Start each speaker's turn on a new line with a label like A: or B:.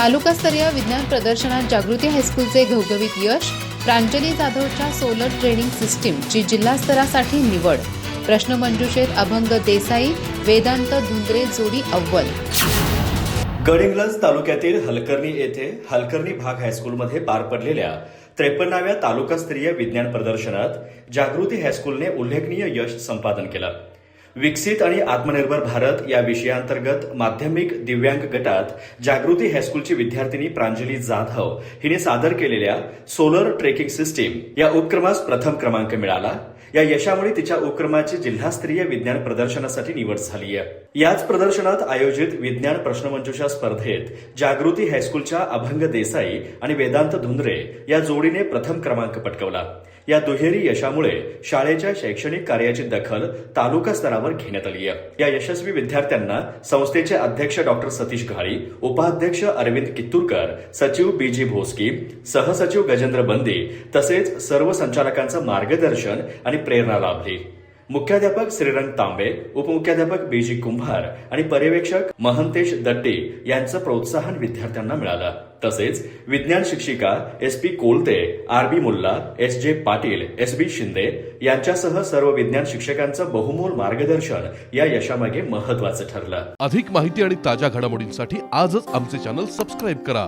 A: तालुकास्तरीय विज्ञान प्रदर्शनात जागृती हायस्कूलचे घवघवीत यश, प्रांजली जाधवच्या सोलर ट्रेडिंग सिस्टीमची जिल्हास्तरासाठी निवड, प्रश्नमंजुषेत अभंग देसाई, वेदांत धुंद्रे जोडी अव्वल।
B: गडिंग्लज तालुक्यातील हलकर्णी येथे हलकर्णी भाग हायस्कूलमध्ये पार पडलेल्या 53व्या तालुकास्तरीय विज्ञान प्रदर्शनात जागृती हायस्कूलने उल्लेखनीय यश संपादन केलं। विकसित आणि आत्मनिर्भर भारत या विषयाअंतर्गत माध्यमिक दिव्यांग गटात जागृती हायस्कूलची विद्यार्थिनी प्रांजली जाधव हिने सादर केलेल्या सोलर ट्रेकिंग सिस्टीम या उपक्रमास प्रथम क्रमांक मिळाला। या यशामुळे तिच्या उपक्रमाची जिल्हास्तरीय विज्ञान प्रदर्शनासाठी निवड झाली आहे। याच प्रदर्शनात आयोजित विज्ञान प्रश्नमंजुषा स्पर्धेत जागृती हायस्कूलच्या अभंग देसाई आणि वेदांत धुंद्रे या जोडीने प्रथम क्रमांक पटकावला। या दुहेरी यशामुळे शाळेच्या शैक्षणिक कार्याची दखल तालुका स्तरावर घेण्यात आली आहे। या यशस्वी विद्यार्थ्यांना संस्थेचे अध्यक्ष डॉक्टर सतीश घाळी, उपाध्यक्ष अरविंद कित्तूरकर, सचिव बीजी भोसकी, सहसचिव गजेंद्र बंदी तसेच सर्व संचालकांचं मार्गदर्शन आणि प्रेरणा लाभली। मुख्याध्यापक श्रीरंग तांबे, उपमुख्याध्यापक बीजी कुंभार आणि पर्यवेक्षक महंतेश दट्टे यांचं प्रोत्साहन विद्यार्थ्यांना मिळालं। तसेच विज्ञान शिक्षिका SP Kolte, RB Mulla, SJ Patil, SB Shinde यांच्यासह सर्व विज्ञान शिक्षकांचं बहुमोल मार्गदर्शन या यशामागे महत्वाचं ठरलं।
C: अधिक माहिती आणि ताज्या घडामोडींसाठी आजच आमचे चॅनल सबस्क्राईब करा।